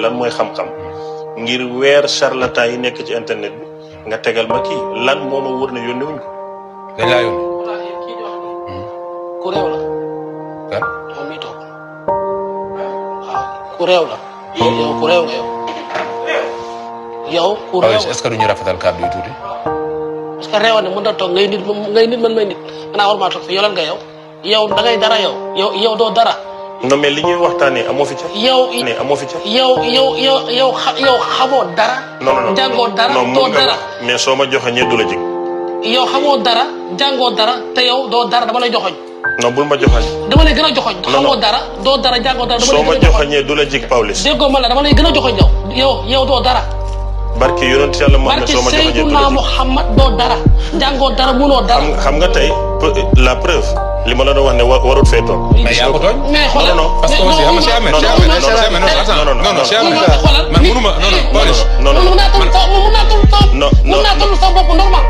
lan mooy xam-xam ngir weer charlatan yi nekk ci internet bi nga tegal ma kii lan moo ma wër ne yónnee wuñ ko. dañ laa yónnee. ku réew la. kan. moom mii toog waaw ku réew la. yow ku réew nga yow. yow ku réew est-ce que duñu rafetal kàddu yi tuuti. parce que réew ne mën na toog ngay nit man may nit xanaa war maa toog fi yow lan nga yow. yow da ngay dara yow doo dara. non mais li ñuy waxtaanee amoo fi ca. amoo fi ca. yow xamoo dara. non jàngoo dara doo dara. mais soo ma joxoñee du la jig. yow xamoo dara jàngoo dara te yow doo dara dama lay joxoñ. non bul ma joxoñ. dama lay gën a joxoñ. xamoo dara doo dara jàngoo dara. soo ma joxoñee du la jig Pawlish. déggoo ma la dama lay gën a joxoñ yow doo dara. barke yonent yàlla Muhammad soo ma joxoñee du la jig. Muhammad doo dara jàngoo dara munoo dara. xam nga tey la preuve li ma la doon wax ne warut fee toog. mais yaa ko tooñ. mais xoolal non parce que aussi xam nga man mënuma Pawlish. mun naa toll sa bopp normal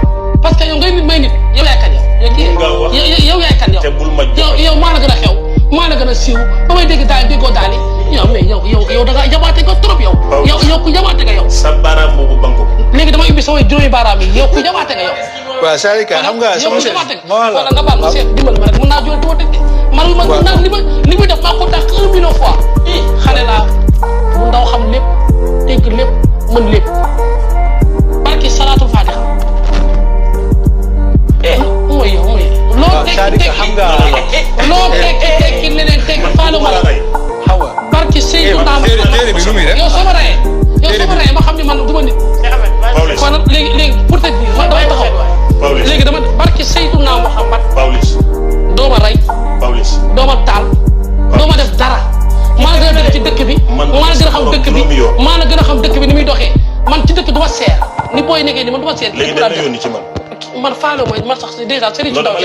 parce que yow ngay nit may nit yow yaay kan yow yaay kan yow. te bul ma yow maa la gën a xew maa la gën a siiw ba may dégg daal déggoo daal yi yow mais yow da ngaa jabaate nga trop yow. yow ku jabaate nga yow. sa baaraam boobu banko. léegi dama ubbi samay juróomi baaraam yi yow ku jabaate nga yow. waaw c'est-à-dire que xam nga sama chef wala nga baal ma seet dimbali ma rek mën naa jël tuuti man li muy def maa ko tax 1 million fois. xale laa bu ndaw xam lépp dégg lépp mën lépp barki salaatul faatiha. mooy yow mooy. loo tekki leneen tekki faale ma la. barki Seydou Naama. téere bi lu muy def yow soo ma rayee ma xam ne man du ma nit. kon léegi pour te dire man damay taxaw. léegi dama barki Seydou Naama Muhammad. doo ma rey. doo ma taal. doo ma def dara. maa la gën a def ci dëkk bi. maa la gën a xam dëkk bi maa la gën a xam dëkk bi ni muy doxee man ci dëkk du ma seer ni booy nekkee ni man du ma seer. léegi dañu yónni ci man faale mooy man sax dèjà Serigne Ndaw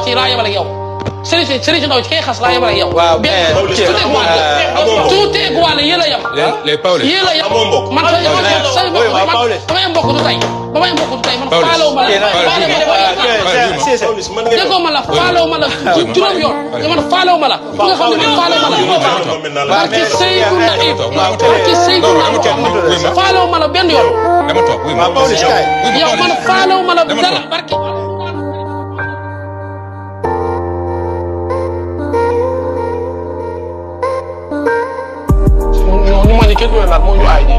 ci laa yebal ak yow Serigne Ndaw ci kay xas laa yebal ak yow. waaw tout est égal yéen a yem. les Pawlish yéen a yem man damay mbokk du tey man faalewu ma la. déggoo ma la faalewu ma la juróom yoon man faalewu ma la fu nga xam ne man faalewu ma la. barki Seydou Naïf barki Seydou Naïf faalewu ma la benn yoon. dama toog oui ma yow man faalewu ma la dara barki. ñu ma ni kenn du laal moo ñu aay ji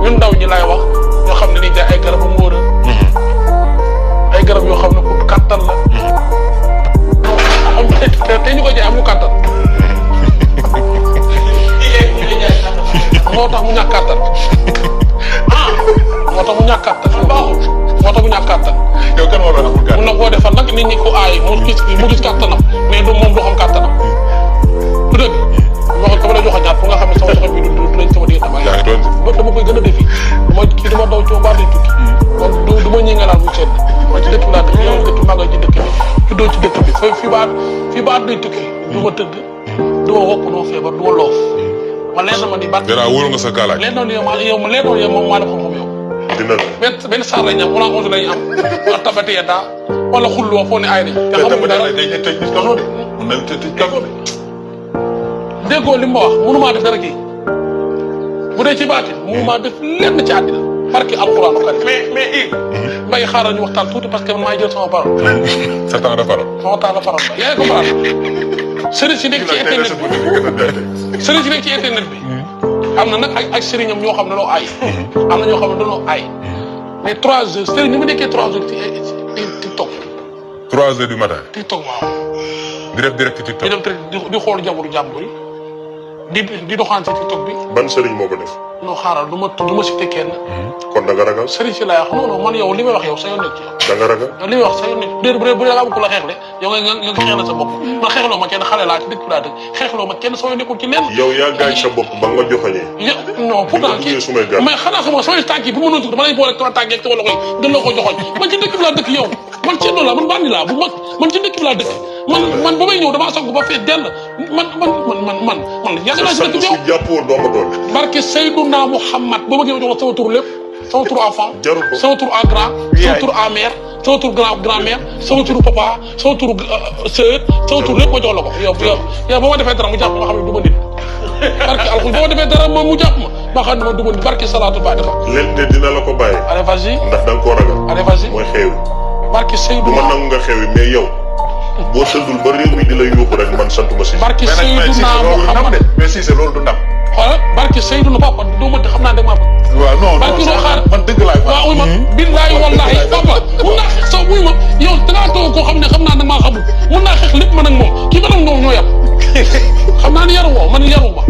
ñun ndaw ñi laay wax ñoo xam ne ni jaay ay garabu ngóor ay garab yoo xam ne pour kattan la te ñu ko jaay amul kattan moo tax mu ñàkk kattan moo tax mu ñàkk kattan yow kan moo doon amul mun na koo defal nag nit ñi ko aay mu gis kattanam mais du moom du xam kattanam du dëgg dama la jox a ñaar fu nga xam ne sama joxe bi du lañ sama diggante dama koy gën a defi dama daw ci baa day tukki kon du ma ñi nga laal bu sedd ma ci dëkk laa dëkk yow dëkk maa nga ci dëkk bi juddoo ci dëkk bi fii ba at day tukki du ma tëdd du ma wopp du ma feebar du ma loof ma leer na ma ni bat dara wóolu nga sa kaalaay leer na yow ma leer na yow moom maa def xam-xam yow benn saar lañ am wala onze lañ am wala tabati yedda wala xulloo foo ne aay nañ te xamuñu dara déggoo li ma wax mënumaa def dara kii bu dee ci baatin mënumaa def lenn ci àddina barki alquran karim mais mbay xaaral ñu waxtaan tuuti parce que man maay jël sama parole. sa temps de parole. sama temps de parole yaa ngi comprendre sëriñ si nekk ci internet bi sëriñ si nekk ci internet bi am na nag ay sëriñam ñoo xam ne dañoo aay am na ñoo xam ne dañoo aay mais 3 heures sëriñ ni mu nekkee 3 heures ci TikTok 3 heures du matin. TikTok waaw di def direct TikTok. di xool jamono jàmbur yi di doxaan ci TikTok bi. ban sëriñ moo ko def. non xaaral du ma cité kenn. kon da nga ragal. sëriñ si laay wax non man yow li may wax yow sa yoon nekk ci yow. da nga ragal. yow li may wax sa yoon nekk bu dee bu dee da nga am ku la xeexle yow nga xeexle sa bopp man xeexloo ma kenn xale laa ci dëkk laa dëkk xeexloo ma kenn soo nekkul ci lenn. yow yaa gaañ sa bopp ba nga joxañee. non pourtant kii mais xanaa xam nga samay tànk yi bu ma doon dama lay boole sama tànk yeeg sama loxo yi gën la ko joxoñ man ci dëkk bi laa dëkk yow man ci loolu laa man bandi laa bu mag man ci dëkk bi laa dëkk man ba may ñëw damaa song ba fee dell man yàgg naa ci dëkk bi yow jàppoo doo ma doon. barke Seydouna Muhammad boo bëggee ma jox la sama tur lépp sama tur enfant jarul ko sama tur à grand sama tur à mère sama tur grand-mère sama tur papa sama tur sœur sama tur lépp ma jox la ko yow ba ma defee dara mu jàpp ma xam ne du ma nit barki alxul boo defee dara moom mu jàpp ma xam ne ma duma barki salaatu fatiha. leen de dina la ko bàyyi. allez vas-y. ndax da nga koo ragal. allez vas-y. mooy xeewi. barki Seydou. du ma nangu nga xewi mais yow. boo tëddul ba réew mi di la yuuxu rek man santuma si. barki Seydou naa Muhammad mais si c'est loolu du ndam. xoolal barki Seydou na papa doo ma xam naa da nga maa bëgg. waaw non barki non xaar man dëgg laay waaw uy ma billahi wallahi papa mun naa xeex sax uy ma yow dangaa toog koo xam ne xam naa da maa xamul mun naa xeex lépp man ak moom kii man ak moom ñoo yàpp xam naa ni yaru woo man yaru ma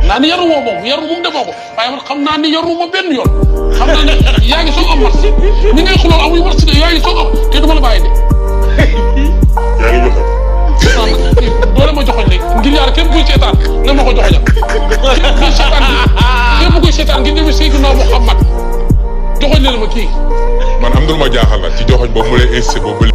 naa ni yaru woo moom yaru moom defoo ko waaye man xam naa ni yaru ma benn yoon xam naa ne yaa ngi soog am mat ni ngay xulool amuy mat si yaa ngi soog am te du ma la bàyyi de yaa ngi joxe. doole ma joxoñ léegi ngir yàlla képp kuy seetaan na ma ko joxoñal képp kuy seetaan képp kuy seetaan ngir dem Seydina Muhammad joxoñ leen ma kii man am na lu ma jaaxal nag ci joxoñ boobu mu lay insisté boobu